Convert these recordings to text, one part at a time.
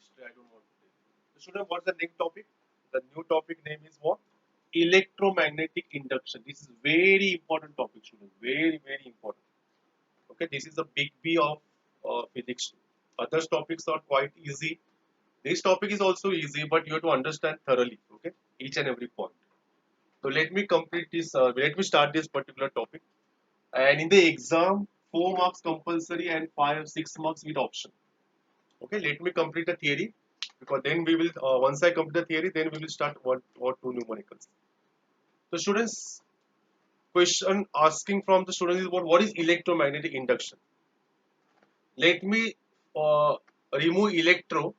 history. I don't want to tell. So student, what's the next topic? The new topic name is what? Electromagnetic induction. This is very important topic, students. Very, very important. Okay, this is the big B of physics. Other topics are quite easy. This topic is also easy, but you have to understand thoroughly. Okay, each and every point. So let me complete this. Let me start this particular topic. And in the exam, 4 marks compulsory and 5, 6 marks with option. Okay, let me complete the theory because then we will. Once I complete the theory, then we will start one or two numericals. So students, question asking from the students is what is electromagnetic induction? Let me uh, remove electro.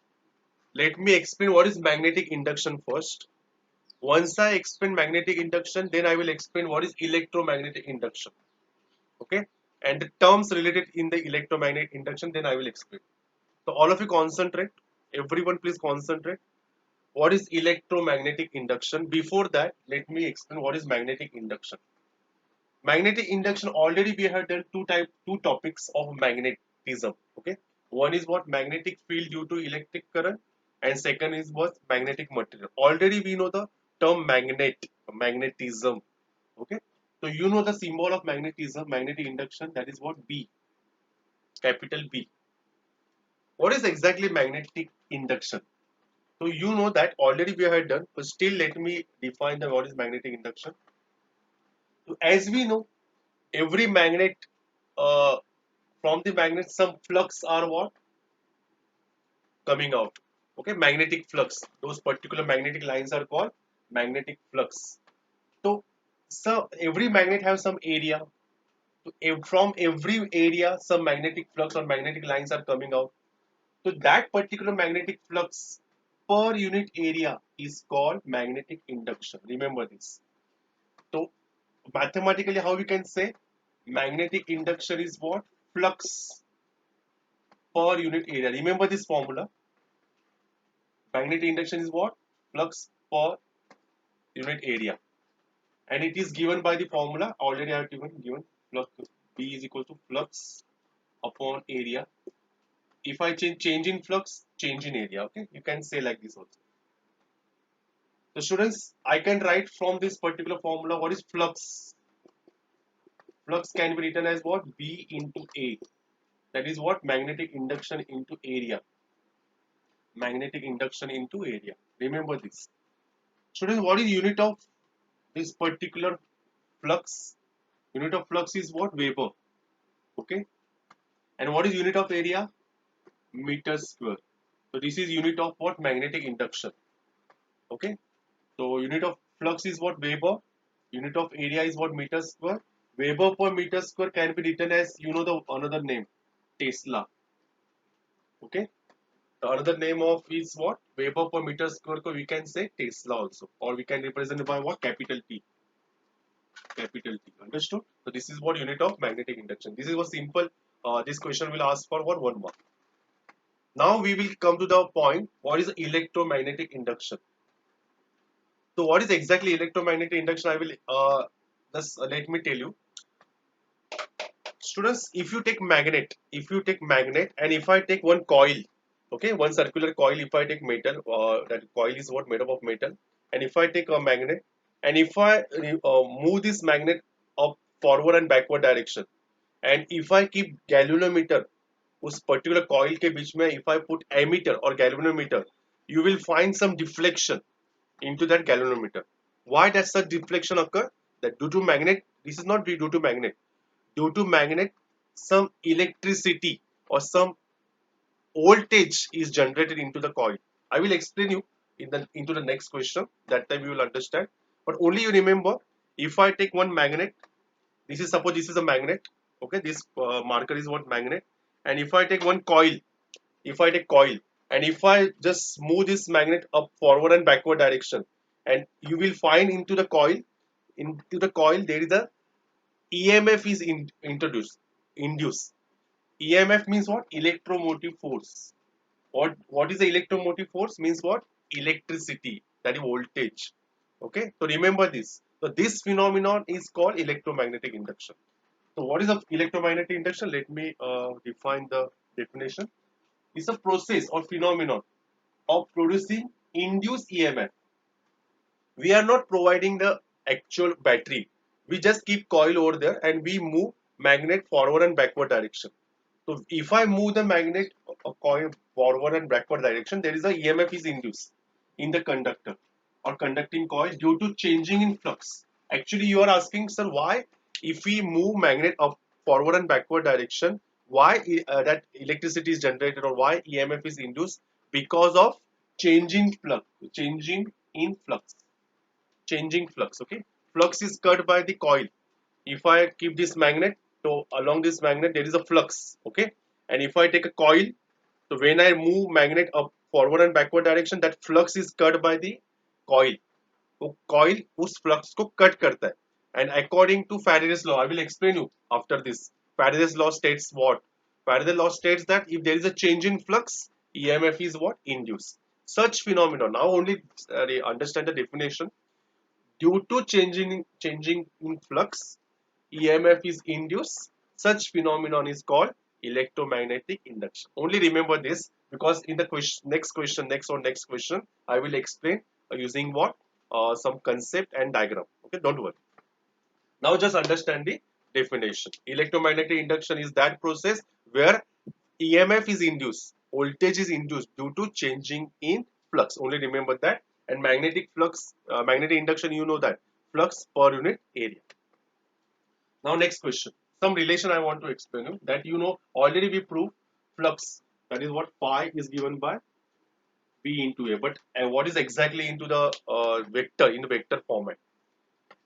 Let me explain what is magnetic induction first. Once I explain magnetic induction, then I will explain what is electromagnetic induction. Okay, and the terms related in the electromagnetic induction, then I will explain. So all of you concentrate. Everyone, please concentrate. What is electromagnetic induction? Before that, let me explain what is magnetic induction. Magnetic induction, already we have done two topics of magnetism. Okay, one is what magnetic field due to electric current, and second is what magnetic material. Already we know the term magnetism. Okay, so you know the symbol of magnetism, magnetic induction. That is what B, capital B. What is exactly magnetic induction? So you know that already we have done, but still let me define the what is magnetic induction. So as we know, every magnet, uh, from the magnet some flux are what coming out. Okay, magnetic flux. Those particular magnetic lines are called magnetic flux. So, so every magnet has some area. So from every area, some magnetic flux or magnetic lines are coming out. So that particular magnetic flux per unit area is called magnetic induction. Remember this. So mathematically, how we can say magnetic induction is what? Flux per unit area. Remember this formula. Magnetic induction is what? Flux per unit area. And it is given by the formula. Already I have given flux B is equal to flux upon area. If I change in flux, change in area. Okay, you can say like this also. So students, I can write from this particular formula what is flux. Flux can be written as what? B into A. That is what? Magnetic induction into area. Magnetic induction into area. Remember this. Students, what is unit of this particular flux? Unit of flux is what? Weber. Okay. And what is unit of area? Meter square. So this is unit of what? Magnetic induction. Okay. So unit of flux is what? Weber. Unit of area is what? Meter square. Weber per meter square can be written as, you know, the another name, Tesla. Okay. The another name of is what? Weber per meter square. So we can say Tesla also, or we can represent it by what? Capital T. Capital T. Understood? So this is what unit of magnetic induction. This is what simple. This question will ask for what? 1 mark. Now we will come to the point. What is electromagnetic induction? So what is exactly electromagnetic induction? I will just let me tell you, students. If you take magnet, and if I take one coil, okay, one circular coil. If I take metal, that coil is what? Made up of metal. And if I take a magnet, and if I move this magnet up forward and backward direction, and if I keep galvanometer उस particular coil के बीच में if I put ammeter or galvanometer, you will find some deflection into that galvanometer. Why does such deflection occur? That due to magnet, this is not due to magnet. Due to magnet, some electricity or some voltage is generated into the coil. I will explain you into the next question. That time you will understand. But only you remember, if I take one magnet, this is suppose this is a magnet. Okay, this marker is what? Magnet. And if I take one coil, if I take coil, and if I just move this magnet up forward and backward direction, and you will find into the coil there is a EMF is introduced, induced. EMF means what? Electromotive force. What is the electromotive force? Means what? Electricity, that is voltage. Okay, so remember this. So this phenomenon is called electromagnetic induction. So what is the electromagnetic induction? Let me define the definition. It's a process or phenomenon of producing induced EMF. We are not providing the actual battery. We just keep coil over there and we move magnet forward and backward direction. So if I move the magnet coil forward and backward direction, there is a EMF is induced in the conductor or conducting coil due to changing in flux. Actually, you are asking, sir, why if we move magnet up forward and backward direction, why that electricity is generated or why EMF is induced? Because of changing flux, changing in flux, changing flux. Okay, flux is cut by the coil. If I keep this magnet, so along this magnet there is a flux. Okay, and if I take a coil, so when I move magnet up forward and backward direction, that flux is cut by the coil. तो coil उस flux को cut करता है. And according to Faraday's law, I will explain you after this. Faraday's law states what? Faraday's law states that if there is a change in flux, EMF is what? Induced. Such phenomenon. Now only understand the definition. Due to changing in flux, EMF is induced. Such phenomenon is called electromagnetic induction. Only remember this because in the next question, I will explain using what some concept and diagram. Okay, don't worry. Now just understand the definition. Electromagnetic induction is that process where EMF is induced, voltage is induced due to changing in flux. Only remember that. And magnetic flux, magnetic induction, you know that flux per unit area. Now next question. Some relation I want to explain you that you know already we proved flux. That is what phi is given by V into A. But what is exactly into the vector in the vector format?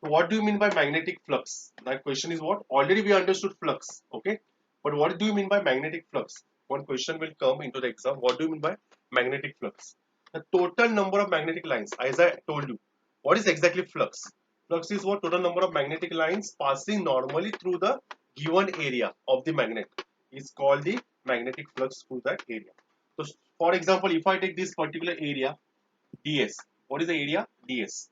So what do you mean by magnetic flux? That question is what? Already we understood flux. Okay. But what do you mean by magnetic flux? One question will come into the exam. What do you mean by magnetic flux? The total number of magnetic lines, as I told you. What is exactly flux? Flux is what total number of magnetic lines passing normally through the given area of the magnet is called the magnetic flux through that area. So, for example, if I take this particular area ds, what is the area ds?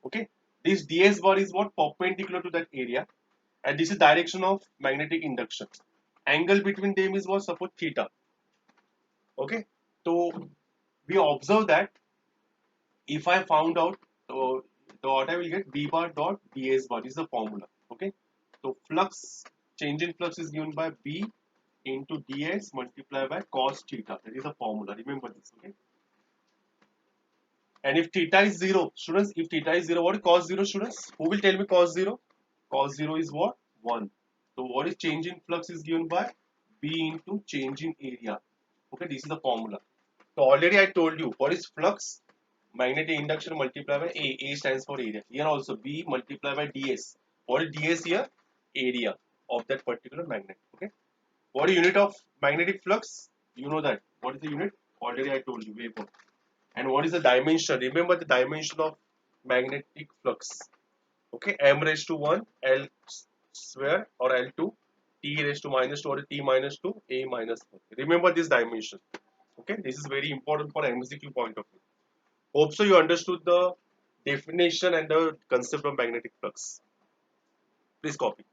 Okay, this ds bar is what perpendicular to that area, and this is direction of magnetic induction. Angle between them is what suppose theta. Okay, so we observe that if I found out, so what I will get b bar dot ds bar is the formula. Okay, so flux change in flux is given by b into ds multiplied by cos theta. That is the formula. Remember this. Okay, and if theta is zero, students, if theta is zero, what is cos zero, students? Who will tell me cos zero? Cos zero is what? 1. So what is change in flux is given by b into change in area. Okay, this is the formula. So already I told you what is flux? Magnetic induction multiplied by A. A stands for area. Here also B multiplied by ds. What is ds here? Area of that particular magnet. Okay. What is unit of magnetic flux? You know that. What is the unit? Already I told you. Vapor. And what is the dimension? Remember the dimension of magnetic flux. Okay. M raised to 1, L square or L2, T raised to minus 2 or T minus 2, A minus 1. Remember this dimension. Okay. This is very important for MCQ point of view. Hope so you understood the definition and the concept of magnetic flux. Please copy.